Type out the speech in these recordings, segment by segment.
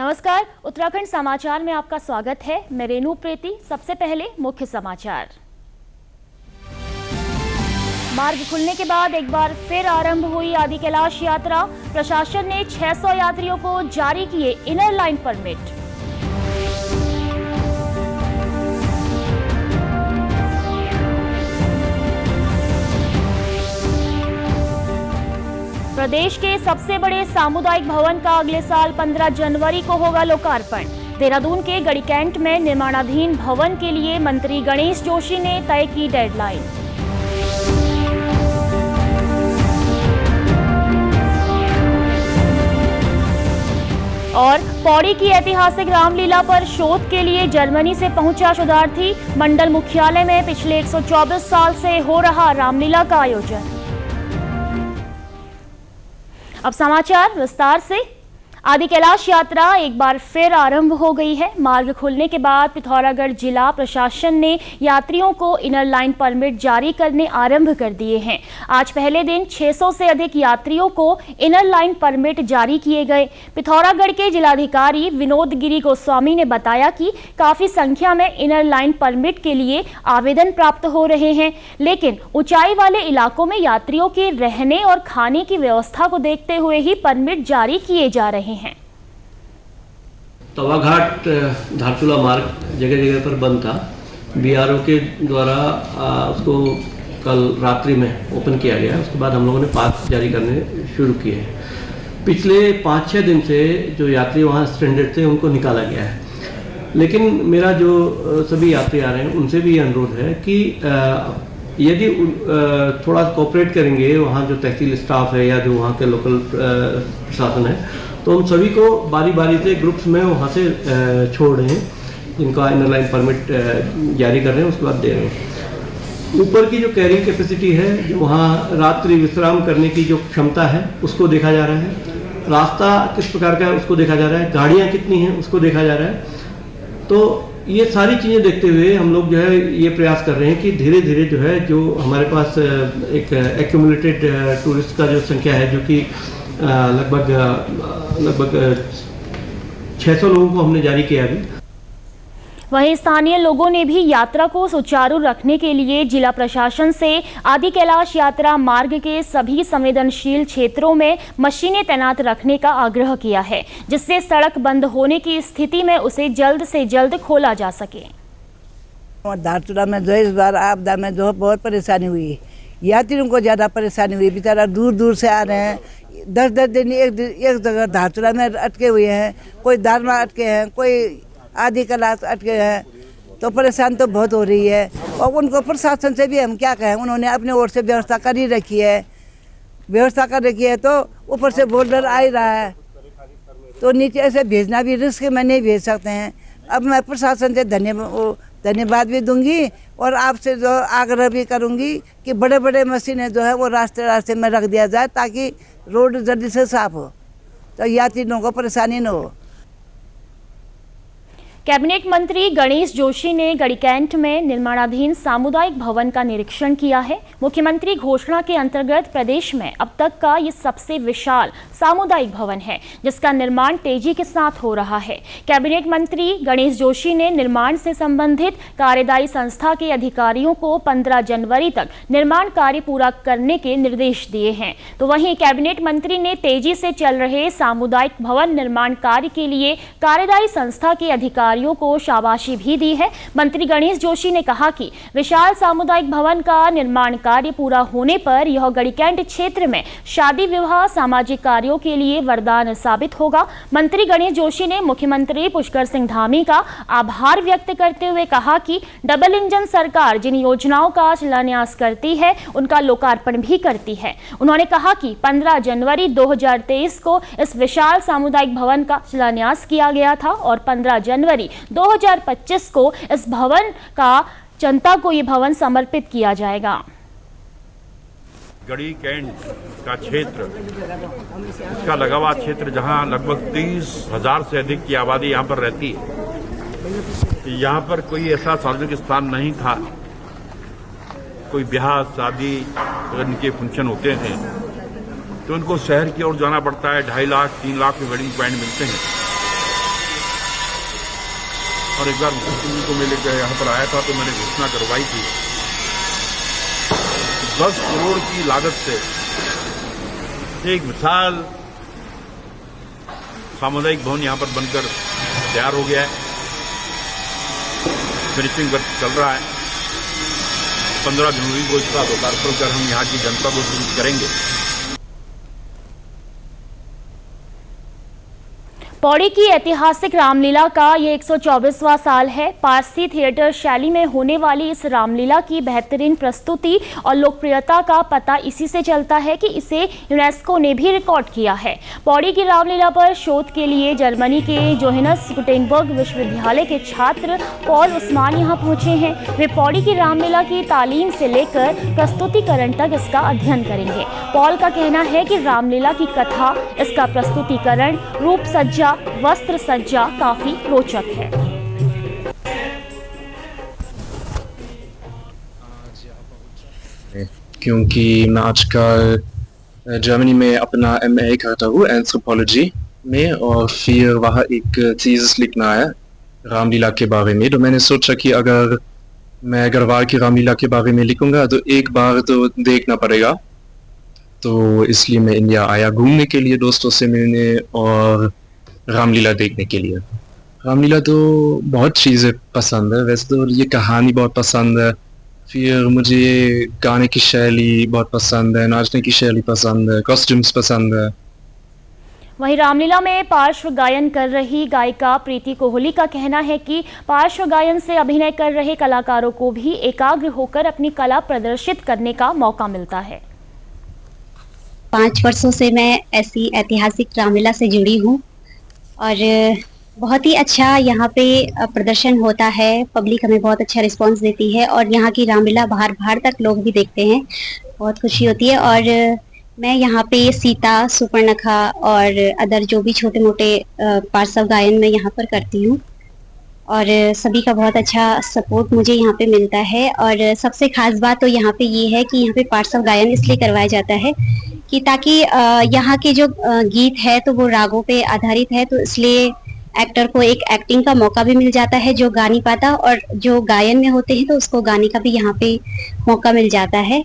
नमस्कार, उत्तराखंड समाचार में आपका स्वागत है। मैं रेनू प्रीति। सबसे पहले मुख्य समाचार। मार्ग खुलने के बाद एक बार फिर आरंभ हुई आदि कैलाश यात्रा। प्रशासन ने 600 यात्रियों को जारी किए इनर लाइन परमिट। प्रदेश के सबसे बड़े सामुदायिक भवन का अगले साल 15 जनवरी को होगा लोकार्पण। देहरादून के गढ़ी कैंट में निर्माणाधीन भवन के लिए मंत्री गणेश जोशी ने तय की डेडलाइन। और पौड़ी की ऐतिहासिक रामलीला पर शोध के लिए जर्मनी से पहुंचा शोधार्थी। मंडल मुख्यालय में पिछले 124 साल से हो रहा रामलीला का आयोजन। अब समाचार विस्तार से। आदि कैलाश यात्रा एक बार फिर आरंभ हो गई है। मार्ग खुलने के बाद पिथौरागढ़ जिला प्रशासन ने यात्रियों को इनर लाइन परमिट जारी करने आरंभ कर दिए हैं। आज पहले दिन 600 से अधिक यात्रियों को इनर लाइन परमिट जारी किए गए। पिथौरागढ़ के जिलाधिकारी विनोद गिरी गोस्वामी ने बताया कि काफी संख्या में इनर लाइन परमिट के लिए आवेदन प्राप्त हो रहे हैं, लेकिन ऊंचाई वाले इलाकों में यात्रियों के रहने और खाने की व्यवस्था को देखते हुए ही परमिट जारी किए जा रहे हैं। तवाघाट धारचूला मार्ग जगह जगह पर बंद था। बीआरओ के द्वारा उसको कल रात्रि में ओपन किया गया। उसके बाद हम लोगों ने पास जारी करने शुरू किए हैं। पिछले 5-6 दिन से जो यात्री वहाँ स्ट्रेंडेड थे उनको निकाला गया है, लेकिन मेरा जो सभी यात्री आ रहे हैं उनसे भी अनुरोध है कि यदि थोड़ा कोऑपरेट करेंगे वहाँ जो तहसील स्टाफ है या जो वहाँ के लोकल प्रशासन है, तो हम सभी को बारी बारी से ग्रुप्स में वहाँ से छोड़ रहे हैं। जिनका इनर लाइन परमिट जारी कर रहे हैं उसके बाद दे रहे हैं। ऊपर की जो कैरिंग कैपेसिटी है, वहाँ रात्रि विश्राम करने की जो क्षमता है उसको देखा जा रहा है। रास्ता किस प्रकार का है उसको देखा जा रहा है। गाड़ियाँ कितनी हैं उसको देखा जा रहा है। तो ये सारी चीज़ें देखते हुए हम लोग जो है ये प्रयास कर रहे हैं कि धीरे धीरे जो है जो हमारे पास एक एक्यूमुलेटेड टूरिस्ट का जो संख्या है, जो कि लगभग 600 लोगों को हमने जारी किया अभी। वहीं स्थानीय लोगों ने भी यात्रा को सुचारू रखने के लिए जिला प्रशासन से आदि कैलाश यात्रा मार्ग के सभी संवेदनशील क्षेत्रों में मशीनें तैनात रखने का आग्रह किया है, जिससे सड़क बंद होने की स्थिति में उसे जल्द से जल्द खोला जा सके। धारचूला में जो इस बार आपदा में जो बहुत परेशानी हुई, यात्रियों को ज़्यादा परेशानी हुई। बेचारा दूर दूर से आ रहे हैं। 10-10 दिन एक जगह धारचूला में अटके हुए हैं। कोई दारमा अटके हैं, कोई आदि कैलाश अटके हैं। तो परेशान तो बहुत हो रही है। और उनको प्रशासन से भी हम क्या कहें, उन्होंने अपने ओर से व्यवस्था कर ही रखी है। व्यवस्था कर रखी है तो ऊपर से बोर्डर आ ही रहा है, तो नीचे ऐसे भेजना भी रिस्क में नहीं भेज सकते हैं। अब मैं प्रशासन से धन्यवाद भी दूंगी और आपसे जो आग्रह भी करूंगी कि बड़े बड़े मशीनें जो है वो रास्ते में रख दिया जाए, ताकि रोड जल्दी से साफ हो, तो यात्रियों को परेशानी न हो। कैबिनेट मंत्री गणेश जोशी ने गढ़ी कैंट में निर्माणाधीन सामुदायिक भवन का निरीक्षण किया है। मुख्यमंत्री घोषणा के अंतर्गत प्रदेश में अब तक का ये सबसे विशाल सामुदायिक भवन है, जिसका निर्माण तेजी के साथ हो रहा है। कैबिनेट मंत्री गणेश जोशी ने निर्माण से संबंधित कार्यदायी संस्था के अधिकारियों को 15 जनवरी तक निर्माण कार्य पूरा करने के निर्देश दिए हैं। तो वहीं कैबिनेट मंत्री ने तेजी से चल रहे सामुदायिक भवन निर्माण कार्य के लिए कार्यदायी संस्था के अधिकारियों को शाबाशी भी दी है। मंत्री गणेश जोशी ने कहा कि विशाल सामुदायिक भवन का निर्माण कार्य पूरा होने पर यह गढ़ी कैंट क्षेत्र में शादी विवाह सामाजिक कार्यों के लिए वरदान साबित होगा। मंत्री गणेश जोशी ने मुख्यमंत्री पुष्कर सिंह धामी का आभार व्यक्त करते हुए कहा कि डबल इंजन सरकार जिन योजनाओं का शिलान्यास करती है उनका लोकार्पण भी करती है। उन्होंने कहा कि 15 जनवरी 2023 को इस विशाल सामुदायिक भवन का शिलान्यास किया गया था और 15 जनवरी 2025 को इस भवन का जनता को ये भवन समर्पित किया जाएगा। गढ़ी कैंट का क्षेत्र, इसका लगा हुआ क्षेत्र जहां लगभग 30,000 से अधिक की आबादी यहां पर रहती है। यहां पर कोई ऐसा सार्वजनिक स्थान नहीं था। कोई ब्याह शादी अगर इनके फंक्शन होते हैं तो उनको शहर की ओर जाना पड़ता है। 2.5 लाख 3 लाख में वेडिंग पॉइंट मिलते हैं। और एक बार मुख्यमंत्री जी को मैं लेकर यहाँ पर आया था तो मैंने घोषणा करवाई थी 10 करोड़ की लागत से एक विशाल सामुदायिक भवन यहाँ पर बनकर तैयार हो गया है। फिनिशिंग वर्क चल रहा है। 15 जनवरी को इसका लोकार्पण कर हम यहाँ की जनता को सूचित करेंगे। पौड़ी की ऐतिहासिक रामलीला का ये 124वां साल है। पारसी थिएटर शैली में होने वाली इस रामलीला की बेहतरीन प्रस्तुति और लोकप्रियता का पता इसी से चलता है कि इसे यूनेस्को ने भी रिकॉर्ड किया है। पौड़ी की रामलीला पर शोध के लिए जर्मनी के जोहेन्स गुटेनबर्ग विश्वविद्यालय के छात्र पॉल उस्मान यहाँ पहुंचे हैं। वे पौड़ी की रामलीला की तालीम से लेकर प्रस्तुतिकरण तक इसका अध्ययन करेंगे। पॉल का कहना है कि रामलीला की कथा, इसका प्रस्तुतिकरण, रूप सज्जा, वस्त्र सज्जा काफी रोचक है। क्योंकि मैं आजकल जर्मनी में अपना MA करता हूँ एंथ्रोपोलॉजी में, और फिर वहाँ एक थीसिस लिखना है रामलीला के बारे में। तो मैंने सोचा कि अगर मैं गढ़वाल की रामलीला के बारे में लिखूंगा तो एक बार तो देखना पड़ेगा। तो इसलिए मैं इंडिया आया घूमने के लिए, दोस्तों से मिलने और रामलीला देखने के लिए। रामलीला तो बहुत चीज़ें पसंद है। वैसे तो ये कहानी बहुत पसंद है, फिर मुझे गाने की शैली बहुत पसंद है, नाचने की शैली पसंद है, कॉस्ट्यूम्स पसंद है। वहीं रामलीला में पार्श्व गायन कर रही गायिका प्रीति कोहली का कहना है कि पार्श्व गायन से अभिनय कर रहे कलाकारों को भी एकाग्र होकर अपनी कला प्रदर्शित करने का मौका मिलता है। 5 वर्षों से मैं ऐसी ऐतिहासिक रामलीला से जुड़ी हूँ और बहुत ही अच्छा यहाँ पे प्रदर्शन होता है। पब्लिक हमें बहुत अच्छा रिस्पांस देती है और यहाँ की रामलीला बाहर तक लोग भी देखते हैं, बहुत खुशी होती है। और मैं यहाँ पे सीता, सुपर्णखा और अदर जो भी छोटे मोटे पार्श्व गायन मैं यहाँ पर करती हूँ और सभी का बहुत अच्छा सपोर्ट मुझे यहाँ पे मिलता है। और सबसे खास बात तो यहाँ पे ये है कि यहाँ पे पार्श्व गायन इसलिए करवाया जाता है कि ताकि यहाँ के जो गीत है तो वो रागों पे आधारित है, तो इसलिए एक्टर को एक एक्टिंग का मौका भी मिल जाता है जो गा नहीं पाता, और जो गायन में होते हैं तो उसको गाने का भी यहाँ पे मौका मिल जाता है।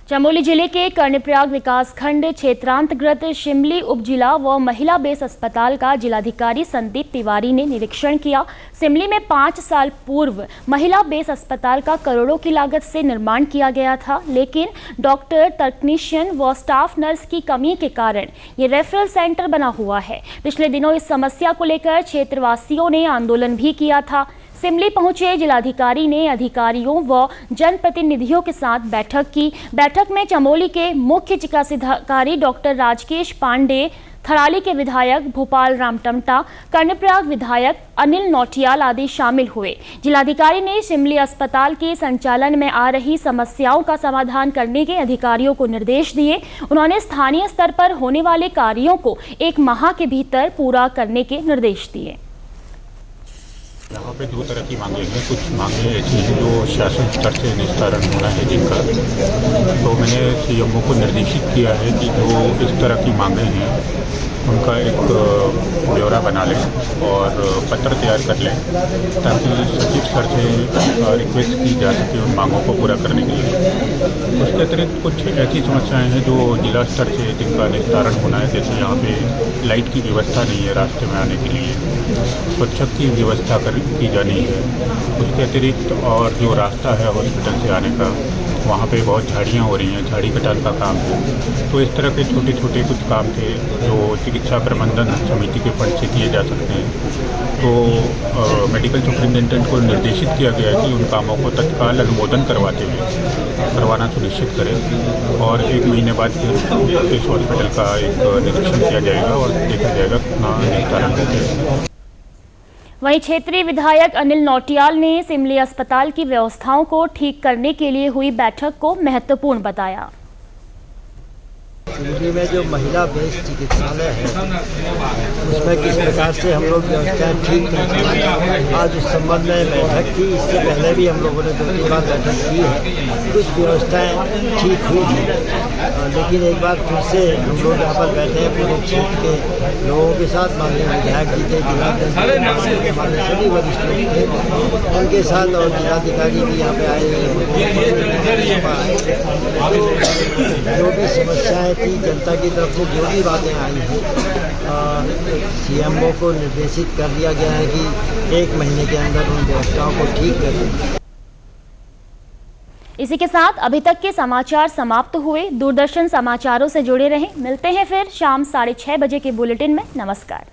चमोली जिले के कर्णप्रयाग विकासखंड क्षेत्रांतर्गत शिमली उपजिला व महिला बेस अस्पताल का जिलाधिकारी संदीप तिवारी ने निरीक्षण किया। शिमली में 5 साल पूर्व महिला बेस अस्पताल का करोड़ों की लागत से निर्माण किया गया था, लेकिन डॉक्टर, तकनीशियन व स्टाफ नर्स की कमी के कारण ये रेफरल सेंटर बना हुआ है। पिछले दिनों इस समस्या को लेकर क्षेत्रवासियों ने आंदोलन भी किया था। शिमली पहुंचे जिलाधिकारी ने अधिकारियों व जनप्रतिनिधियों के साथ बैठक की। बैठक में चमोली के मुख्य चिकित्साधिकारी डॉक्टर राजकेश पांडे, थराली के विधायक भोपाल राम टमटा, कर्णप्रयाग विधायक अनिल नौटियाल आदि शामिल हुए। जिलाधिकारी ने शिमली अस्पताल के संचालन में आ रही समस्याओं का समाधान करने के अधिकारियों को निर्देश दिए। उन्होंने स्थानीय स्तर पर होने वाले कार्यों को 1 माह के भीतर पूरा करने के निर्देश दिए। यहाँ पे 2 तरह की मांगे हैं। कुछ मांगे ऐसी हैं जो शासन स्तर से निस्तारण होना है जिनका, तो मैंने CMO को निर्देशित किया है कि जो इस तरह की मांगे हैं उनका एक ब्यौरा बना लें और पत्र तैयार कर लें ताकि सचिव स्तर से रिक्वेस्ट की जा सके उन मांगों को पूरा करने के लिए। उसके अतिरिक्त कुछ ऐसी समस्याएं हैं जो जिला स्तर से जिनका निस्तारण होना है, जैसे यहाँ पे लाइट की व्यवस्था नहीं है रास्ते में आने के लिए, स्वच्छता की व्यवस्था की जानी है। उसके अतिरिक्त और जो रास्ता है हॉस्पिटल से आने का, वहाँ पे बहुत झाड़ियाँ हो रही हैं, झाड़ी कटान का काम है। तो इस तरह के छोटे छोटे कुछ काम थे जो चिकित्सा प्रबंधन समिति के फंड से किए जा सकते हैं। तो मेडिकल सुपरिटेंडेंट को निर्देशित किया गया है कि उन कामों को तत्काल अनुमोदन करवाना सुनिश्चित करें और 1 महीने बाद फिर इस हॉस्पिटल का एक निरीक्षण किया जाएगा और देखा जाएगा कितना निस्तारण होगा। वहीं क्षेत्रीय विधायक अनिल नौटियाल ने शिमली अस्पताल की व्यवस्थाओं को ठीक करने के लिए हुई बैठक को महत्वपूर्ण बताया। चुंगी में जो महिला बेस्ड चिकित्सालय है उसमें किस प्रकार से हम लोग व्यवस्थाएँ ठीक करें। आज उस संबंध में बैठक थी, इससे पहले भी हम लोगों ने 2-3 बार बैठक की है, कुछ व्यवस्थाएँ ठीक हुई थी, लेकिन एक बार फिर से हम लोग यहाँ पर बैठे हैं पूरे क्षेत्र के लोगों के साथ, माननीय विधायक जी थे, जिलाध्यक्ष हमारे सभी वरिष्ठ लोग थे, उनके साथ और जिलाधिकारी भी यहाँ पे आए हुए। जो भी समस्याएं थी जनता की तरफ से, जो भी बातें आई हैं, CMO को निर्देशित कर दिया गया है कि 1 महीने के अंदर उन व्यवस्थाओं को ठीक करें। इसी के साथ अभी तक के समाचार समाप्त हुए। दूरदर्शन समाचारों से जुड़े रहें। मिलते हैं फिर शाम 6:30 बजे के बुलेटिन में। नमस्कार।